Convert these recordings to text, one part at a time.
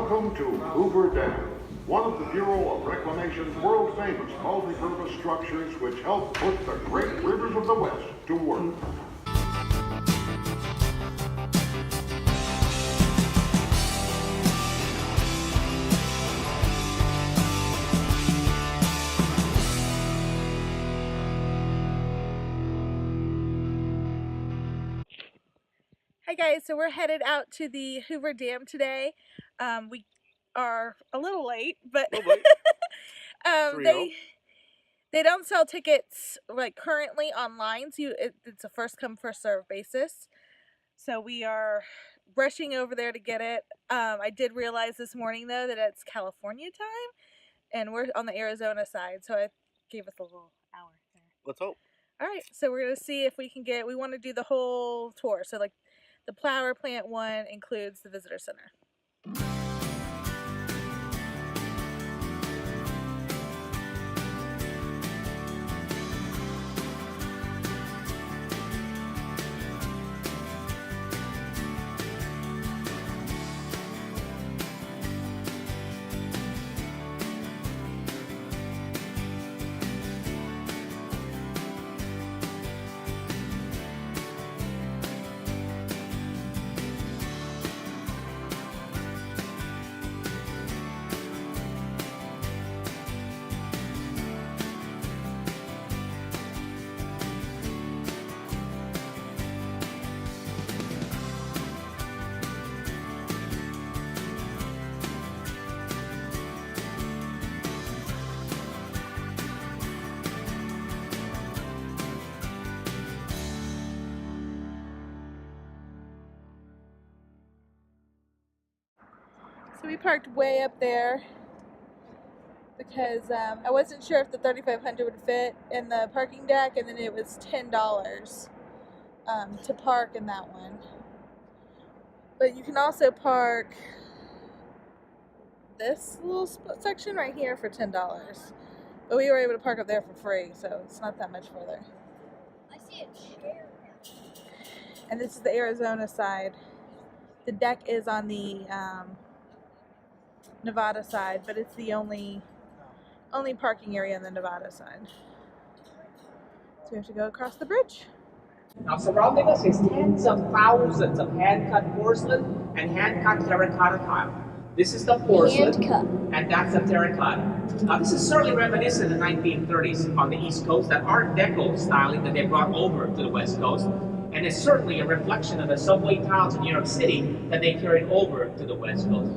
Welcome to Hoover Dam, one of the Bureau of Reclamation's world-famous multi-purpose structures which help put the great rivers of the West to work. Hi guys, so we're headed out to the Hoover Dam today. We are a little late, but they don't sell tickets like currently online. So it's a first come first serve basis. So we are rushing over there to get it. I did realize this morning though that it's California time, and we're on the Arizona side, so it gave us a little hour there. Let's hope. All right, so we're gonna see if we can get. We want to do the whole tour. So like. The power plant one includes the visitor center. So we parked way up there because I wasn't sure if the 3500 would fit in the parking deck, and then it was $10 to park in that one. But you can also park this little section right here for $10. But we were able to park up there for free, so it's not that much further. I see a chair. And this is the Arizona side. The deck is on the Nevada side, but it's the only parking area on the Nevada side. So we have to go across the bridge. Now surrounding us is tens of thousands of hand-cut porcelain and hand-cut terracotta tile. This is the porcelain, and that's the terracotta. Now this is certainly reminiscent of the 1930s on the East Coast, that Art Deco styling that they brought over to the West Coast, and it's certainly a reflection of the subway tiles in New York City that they carried over to the West Coast.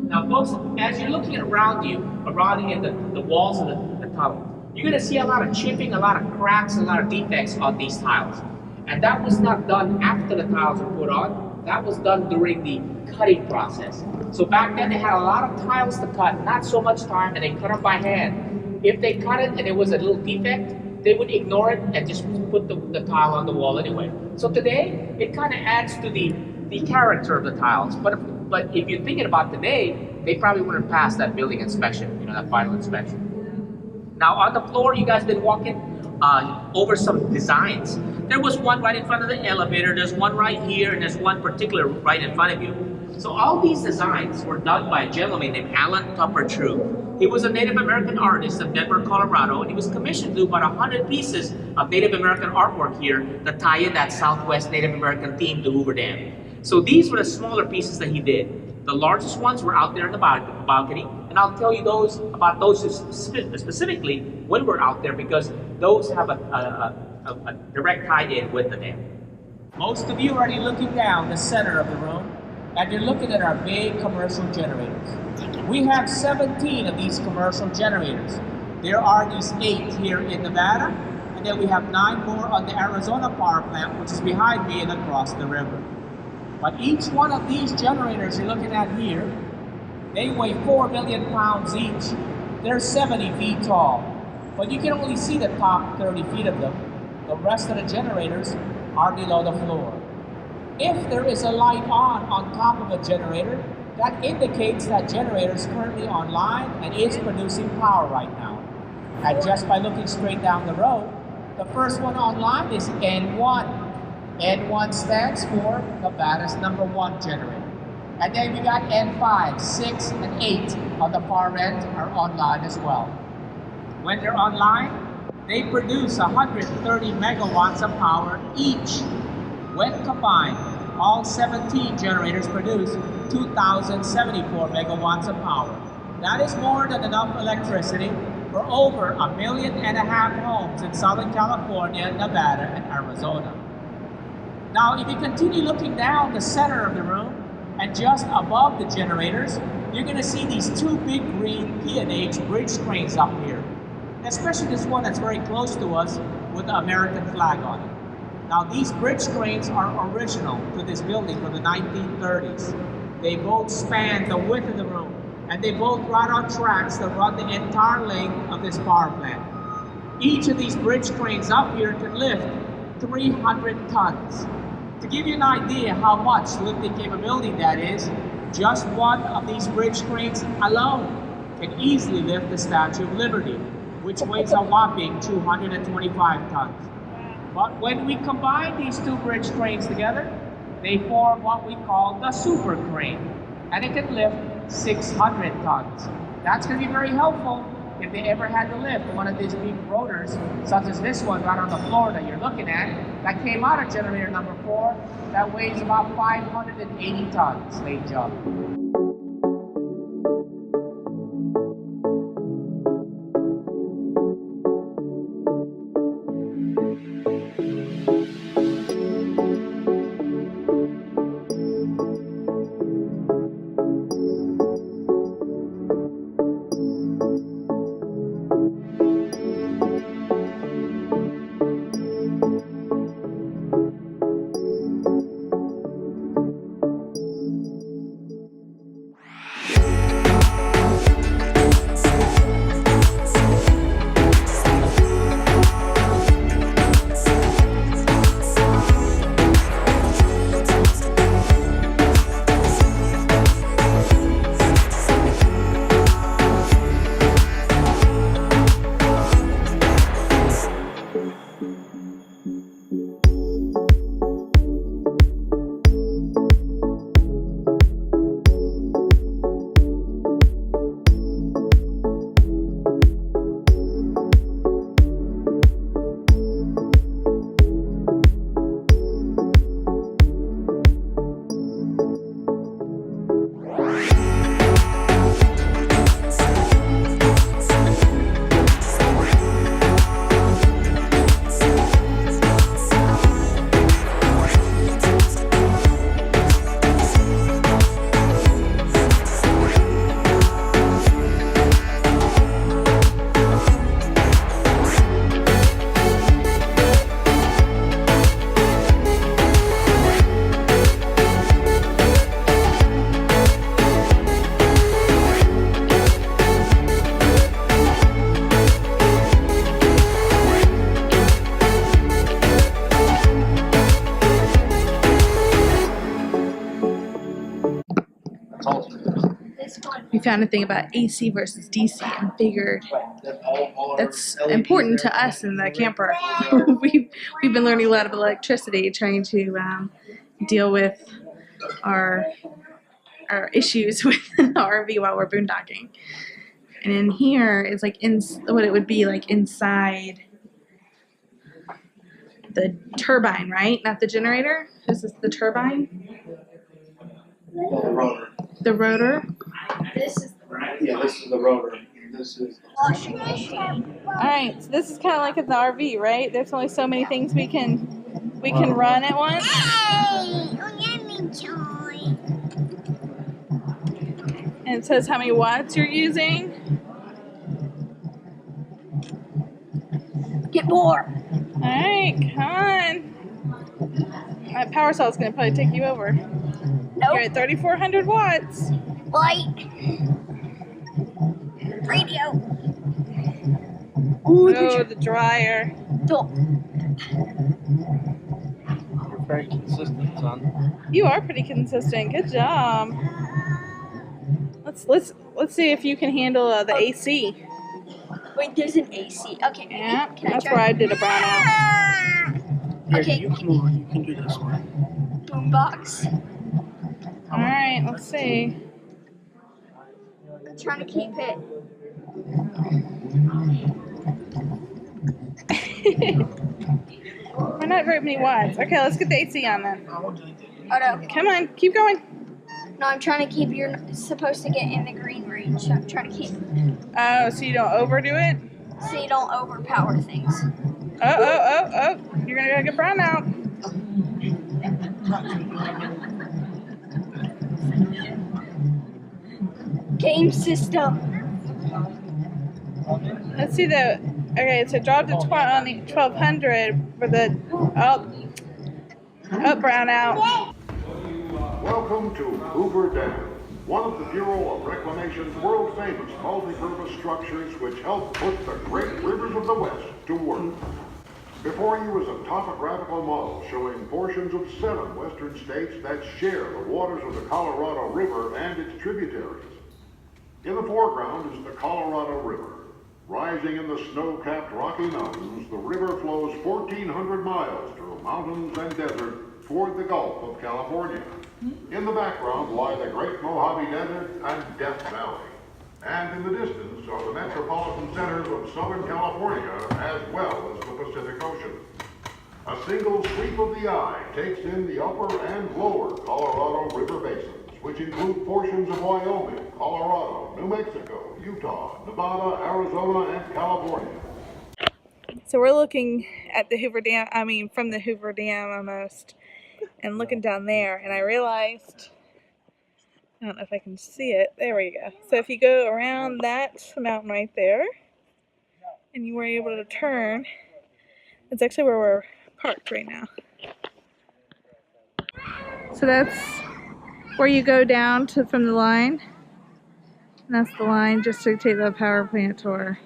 Now folks, as you're looking around you, around in the walls of the tunnel, you're going to see a lot of chipping, a lot of cracks, a lot of defects on these tiles. And that was not done after the tiles were put on, that was done during the cutting process. So back then they had a lot of tiles to cut, not so much time, and they cut them by hand. If they cut it and there was a little defect, they would ignore it and just put the tile on the wall anyway. So today, it kind of adds to the character of the tiles. But if you're thinking about today, they probably wouldn't pass that building inspection, that final inspection. Now on the floor, you guys been walking over some designs. There was one right in front of the elevator, there's one right here, and there's one particular right in front of you. So all these designs were done by a gentleman named Alan Tupper True. He was a Native American artist of Denver, Colorado, and he was commissioned to do about 100 pieces of Native American artwork here that tie in that Southwest Native American theme to Hoover Dam. So these were the smaller pieces that he did. The largest ones were out there in the balcony, and I'll tell you about those specifically when we're out there, because those have a direct tie-in with the dam. Most of you are already looking down the center of the room, and you're looking at our big commercial generators. We have 17 of these commercial generators. There are these 8 here in Nevada, and then we have 9 more on the Arizona power plant, which is behind me and across the river. But each one of these generators you're looking at here, they weigh 4 million pounds each. They're 70 feet tall, but you can only see the top 30 feet of them. The rest of the generators are below the floor. If there is a light on top of a generator, that indicates that generator is currently online and is producing power right now. And just by looking straight down the road, the first one online is N1. N1 stands for Nevada's #1 generator. And then we got N5, 6, and 8 on the far end are online as well. When they're online, they produce 130 megawatts of power each. When combined, all 17 generators produce 2,074 megawatts of power. That is more than enough electricity for over 1.5 million homes in Southern California, Nevada, and Arizona. Now, if you continue looking down the center of the room and just above the generators, you're going to see these two big green P&H bridge cranes up here, especially this one that's very close to us with the American flag on it. Now, these bridge cranes are original to this building from the 1930s. They both span the width of the room, and they both run on tracks that run the entire length of this power plant. Each of these bridge cranes up here can lift 300 tons. To give you an idea how much lifting capability that is, just one of these bridge cranes alone can easily lift the Statue of Liberty, which weighs a whopping 225 tons. But when we combine these two bridge cranes together, they form what we call the super crane, and it can lift 600 tons. That's going to be very helpful if they ever had to lift one of these big rotors, such as this one right on the floor that you're looking at, that came out of generator number 4, that weighs about 580 tons, ladies and gentlemen. We found a thing about AC versus DC and figured that's important to us in the camper. we've been learning a lot of electricity, trying to deal with our issues with our RV while we're boondocking. And in here is like what it would be like inside the turbine, right? Not the generator. This is the turbine. The rotor. The rotor. This is Yeah, this is the rotor. This is. Alright, so this is kind of like in the RV, right? There's only so many things we can run at once. And it says how many watts you're using. Get more. Alright, come on. My power cell is going to probably take you over. Nope. You're at 3,400 watts. Light. Radio. Ooh, the dryer. Don't. You're very consistent, son. You are pretty consistent. Good job. Let's see if you can handle the AC. Wait, there's an AC. Okay. Yeah, Can that's I where I did a brownout. Here, Okay. you come over. You can do this one. Boombox. All right, let's see. I'm trying to keep it. We're not very many watts. Okay, let's get the AC on then. Oh no. Come on, keep going. No, I'm trying to keep. You're supposed to get in the green range. I'm trying to keep Oh, so you don't overdo it? so you don't overpower things. Oh. You're gonna get brown out. Game system. Let's see the. Okay, so drop to 1200 for the up brown out. Welcome to Hoover Dam, one of the Bureau of Reclamation's world-famous multi-purpose structures which help put the great rivers of the West to work. Before you is a topographical model showing portions of 7 western states that share the waters of the Colorado River and its tributaries. In the foreground is the Colorado River. Rising in the snow-capped Rocky Mountains, the river flows 1,400 miles through mountains and desert toward the Gulf of California. In the background lie the Great Mojave Desert and Death Valley. And in the distance are the metropolitan centers of Southern California as well as the Pacific Ocean. A single sweep of the eye takes in the upper and lower Colorado River basins, which include portions of Wyoming, Colorado, New Mexico, Utah, Nevada, Arizona, and California. So we're looking at the Hoover Dam, from the Hoover Dam almost, and looking down there, and I realized, I don't know if I can see it, there we go. So if you go around that mountain right there, and you were able to turn, it's actually where we're parked right now. So that's where you go down from the line, and that's the line just to take the power plant tour.